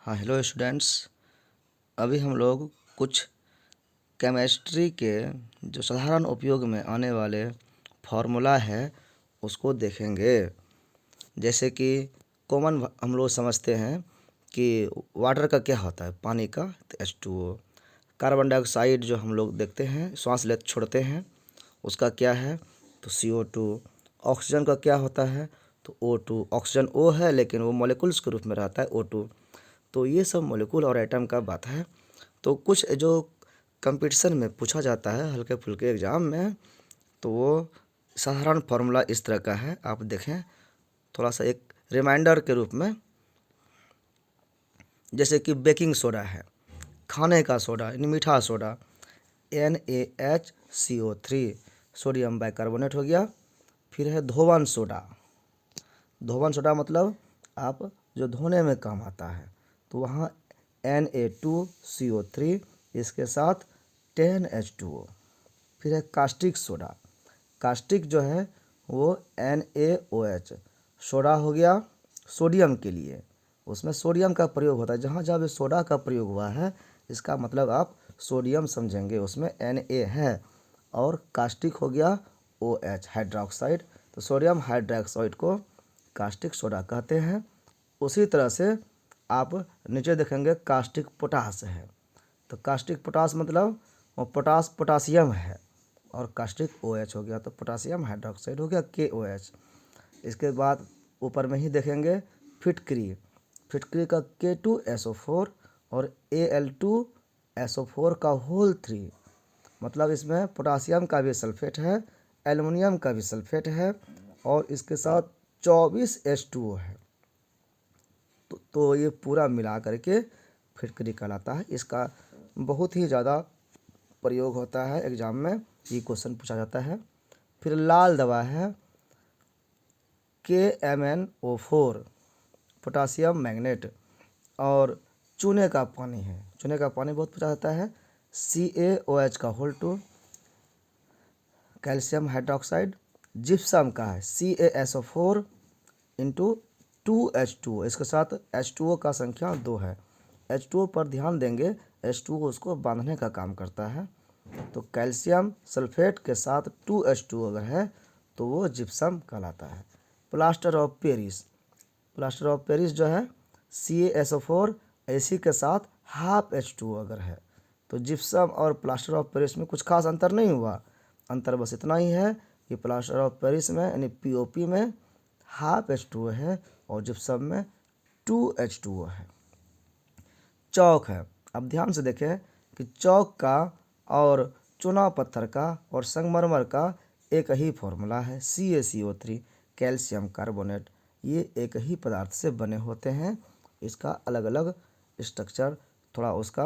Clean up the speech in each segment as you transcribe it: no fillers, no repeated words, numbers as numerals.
हाँ, hello students. अभी हम लोग कुछ केमिस्ट्री के जो साधारण उपयोग में आने वाले फार्मूला है उसको देखेंगे। जैसे कि कॉमन हम लोग समझते हैं कि वाटर का क्या होता है, पानी का, तो H2O। कार्बन डाइऑक्साइड जो हम लोग देखते हैं, सांस ले छोड़ते हैं, उसका क्या है, तो CO2। ऑक्सीजन का क्या होता है, तो O2। ऑक्सीजन O है लेकिन वो मॉलिक्यूल्स के रूप में रहता है O2। तो ये सब मॉलिक्यूल और एटम का बात है। तो कुछ जो कंपटीशन में पूछा जाता है हल्के फुल्के एग्ज़ाम में, तो वो साधारण फार्मूला इस तरह का है, आप देखें थोड़ा सा एक रिमाइंडर के रूप में। जैसे कि बेकिंग सोडा है, खाने का सोडा यानी मीठा सोडा, NaHCO3, सोडियम बाइकार्बोनेट हो गया। फिर है धोवन सोडा। धोवन सोडा मतलब आप जो धोने में काम आता है, तो वहाँ Na2CO3, इसके साथ 10H2O। फिर है कास्टिक सोडा। कास्टिक जो है वो NaOH। सोडा हो गया सोडियम के लिए, उसमें सोडियम का प्रयोग होता है। जहाँ जहाँ भी सोडा का प्रयोग हुआ है इसका मतलब आप सोडियम समझेंगे, उसमें Na है। और कास्टिक हो गया OH, हाइड्रोक्साइड। तो सोडियम हाइड्रोक्साइड को कास्टिक सोडा कहते हैं। उसी तरह से आप नीचे देखेंगे कास्टिक पोटास है, तो कास्टिक पोटास मतलब वो पोटासियम है। और कास्टिक OH हो गया तो पोटासियम हाइड्रोक्साइड हो गया KOH। इसके बाद ऊपर में ही देखेंगे फिटकरी। फिटकरी का K2SO4 और Al2SO4 का होल 3, मतलब इसमें पोटासियम का भी सल्फेट है, एल्युमिनियम का भी सल्फेट है, और इसके साथ 24H2O है। तो ये पूरा मिला करके फिटकरी कहलाता है। इसका बहुत ही ज़्यादा प्रयोग होता है एग्ज़ाम में, ये क्वेश्चन पूछा जाता है। फिर लाल दवा है KMnO4, पोटासियम मैग्नेट। और चूने का पानी है, चूने का पानी बहुत पूछा जाता है, CaOH का होल 2, कैल्शियम हाइड्रोक्साइड। जिप्सम का है CaSO4 इंटू 2H2O, इसके साथ H2O का संख्या 2 है। H2O पर ध्यान देंगे, H2O उसको बांधने का काम करता है। तो कैल्शियम सल्फेट के साथ 2H2O अगर है तो वो जिप्सम कहलाता है। Plaster of Paris. Plaster of Paris जो है CaSO4, इसी के साथ हाफ H2O अगर है तो जिप्सम और प्लास्टर ऑफ पेरिस में कुछ खास अंतर नहीं हुआ। अंतर बस इतना ही है कि प्लास्टर ऑफ पेरिस में यानी POP में हाफ H2O है और जिप्सम में 2H2O है। चौक है, अब ध्यान से देखें कि चौक का और चुना पत्थर का और संगमरमर का एक ही फॉर्मूला है, CaCO3, कैल्शियम कार्बोनेट। ये एक ही पदार्थ से बने होते हैं, इसका अलग अलग स्ट्रक्चर थोड़ा उसका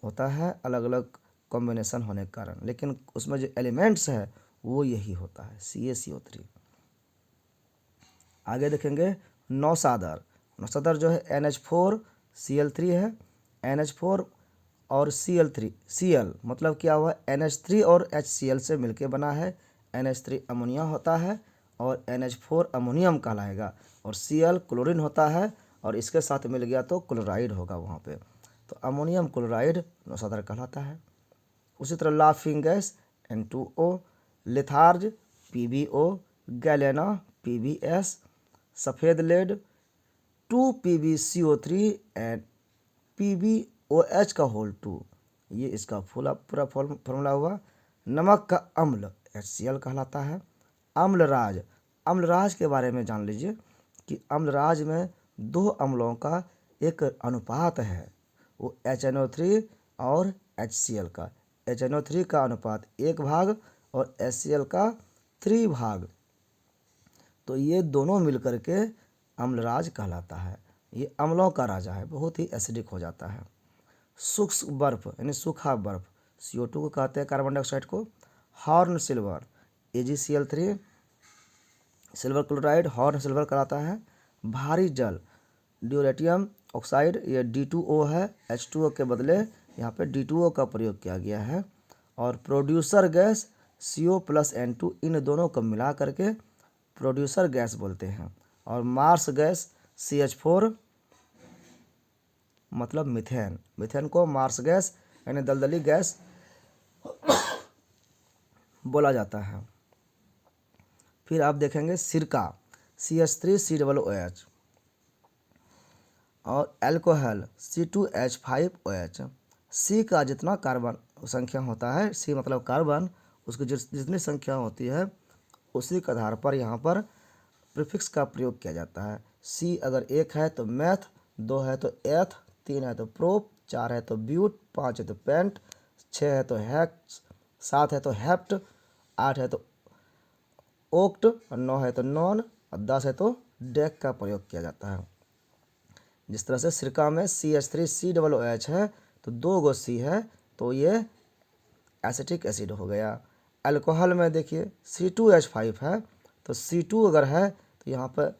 होता है, अलग अलग कॉम्बिनेशन होने के कारण, लेकिन उसमें जो एलिमेंट्स है वो यही होता है, CaCO3। आगे देखेंगे नौसादर। नौसादर जो है NH4Cl3 है, NH4 और Cl मतलब क्या हुआ, NH3 और HCl से मिलके बना है। NH3 अमोनिया होता है और NH4 अमोनियम कहलाएगा, और Cl क्लोरीन होता है, और इसके साथ मिल गया तो क्लोराइड होगा वहाँ पे, तो अमोनियम क्लोराइड नौसादर कहलाता है। उसी तरह laughing gas N2O, litharge PbO, galena PbS, सफ़ेद लेड 2PbCO3 एंड PbOH का होल 2। ये इसका पूरा फॉर्मूला हुआ। नमक का अम्ल HCl कहलाता है। अम्लराज, अम्लराज के बारे में जान लीजिए कि अम्लराज में दो अम्लों का एक अनुपात है, वो HNO3 और HCl का। HNO3 का अनुपात 1 भाग और HCl का 3 भाग, तो ये दोनों मिलकर के अम्लराज कहलाता है। ये अम्लों का राजा है, बहुत ही एसिडिक हो जाता है। शुष्क बर्फ यानी सूखा बर्फ, CO2 को कहते हैं, कार्बन डाइऑक्साइड को। Horn silver AgCl3, silver chloride horn silver कहलाता है। भारी जल ड्यूरेटियम ऑक्साइड, ये D2O है, H2O के बदले यहाँ पे D2O का प्रयोग किया गया है। और प्रोड्यूसर गैस CO+N2, इन दोनों को मिला करके प्रोड्यूसर गैस बोलते हैं। और मार्स गैस CH4, मतलब मीथेन। मीथेन को मार्स गैस यानी दलदली गैस बोला जाता है। फिर आप देखेंगे सिरका CH3COOH और अल्कोहल C2H5OH। सी का जितना कार्बन संख्या होता है, सी मतलब कार्बन, उसकी जितनी संख्या होती है उसी के आधार पर यहाँ पर प्रीफिक्स का प्रयोग किया जाता है। सी अगर 1 है तो मैथ, 2 है तो एथ, 3 है तो प्रोप, 4 है तो ब्यूट, 5 है तो पेंट, 6 है तो हैक्स, 7 है तो हेप्ट, 8 है तो ओक्ट, और 9 है तो नॉन, और 10 है तो डेक का प्रयोग किया जाता है। जिस तरह से सिरका में CH3COOH है तो 2 गो सी है तो ये एसिटिक एसिड हो गया। अल्कोहल में देखिए C2H5 है तो C2 अगर है तो यहाँ पर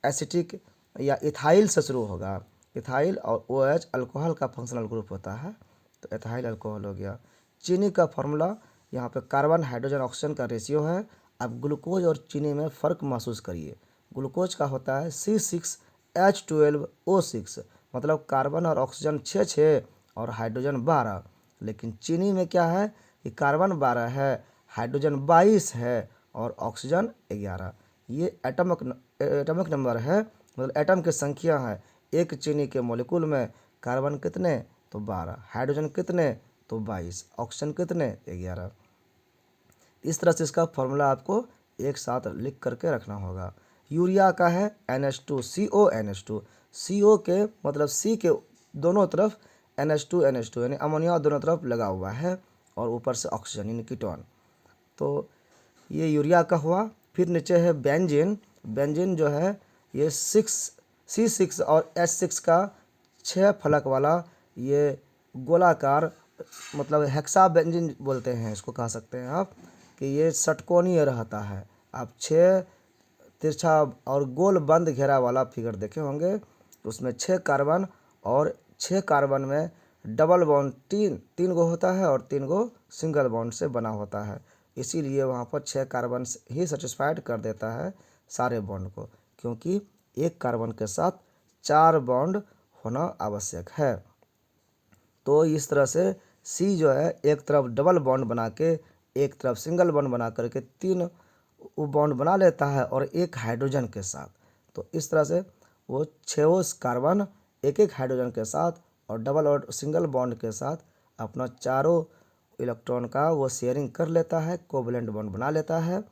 एसिटिक या इथाइल से शुरू होगा। इथाइल और OH अल्कोहल का फंक्शनल ग्रुप होता है तो इथाइल अल्कोहल हो गया। चीनी का फॉर्मूला यहाँ पे कार्बन हाइड्रोजन ऑक्सीजन का रेशियो है। आप ग्लूकोज और चीनी में फ़र्क महसूस करिए। ग्लूकोज का होता है C6H12O6, मतलब कार्बन और ऑक्सीजन 6 और हाइड्रोजन 12। लेकिन चीनी में क्या है कि कार्बन 12 है, हाइड्रोजन 22 है और ऑक्सीजन 11। ये एटॉमिक नंबर है, मतलब एटम की संख्या है। एक चीनी के मॉलिक्यूल में कार्बन कितने तो 12, हाइड्रोजन कितने तो 22, ऑक्सीजन कितने 11। इस तरह से इसका फॉर्मूला आपको एक साथ लिख करके रखना होगा। यूरिया का है NH2CO NH2। CO के मतलब C के दोनों तरफ NH2 यानी अमोनिया दोनों तरफ लगा हुआ है और ऊपर से ऑक्सीजन यानी कीटोन। तो ये यूरिया का हुआ। फिर नीचे है बेंजीन। बेंजीन जो है ये C6 और H6 का 6 फलक वाला ये गोलाकार, मतलब हेक्सा बेंजीन बोलते हैं इसको, कह सकते हैं आप कि ये षटकोणीय रहता है। आप 6 तिरछा और गोल बंद घेरा वाला फिगर देखे होंगे, उसमें 6 कार्बन और 6 कार्बन में डबल बॉन्ड तीन गो होता है और 3 गो सिंगल बॉन्ड से बना होता है। इसीलिए वहाँ पर 6 कार्बन ही सेटिस्फाइड कर देता है सारे बॉन्ड को, क्योंकि एक कार्बन के साथ 4 बॉन्ड होना आवश्यक है। तो इस तरह से सी जो है एक तरफ डबल बॉन्ड बना के, एक तरफ सिंगल बॉन्ड बना करके 3 बॉन्ड बना लेता है और एक हाइड्रोजन के साथ। तो इस तरह से वो 6 कार्बन एक हाइड्रोजन के साथ और डबल और सिंगल बॉन्ड के साथ अपना 4 इलेक्ट्रॉन का वो शेयरिंग कर लेता है, कोवलेंट बॉन्ड बना लेता है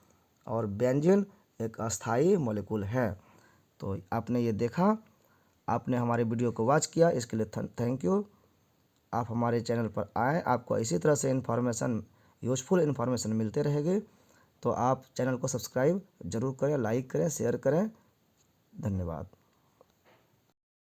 और बेंजीन एक अस्थाई मॉलिक्यूल है। तो आपने ये देखा, आपने हमारे वीडियो को वॉच किया, इसके लिए थैंक यू। आप हमारे चैनल पर आएँ, आपको इसी तरह से इन्फॉर्मेशन, यूज़फुल इन्फॉर्मेशन मिलते रहेगी। तो आप चैनल को सब्सक्राइब जरूर करें, लाइक करें, शेयर करें। धन्यवाद।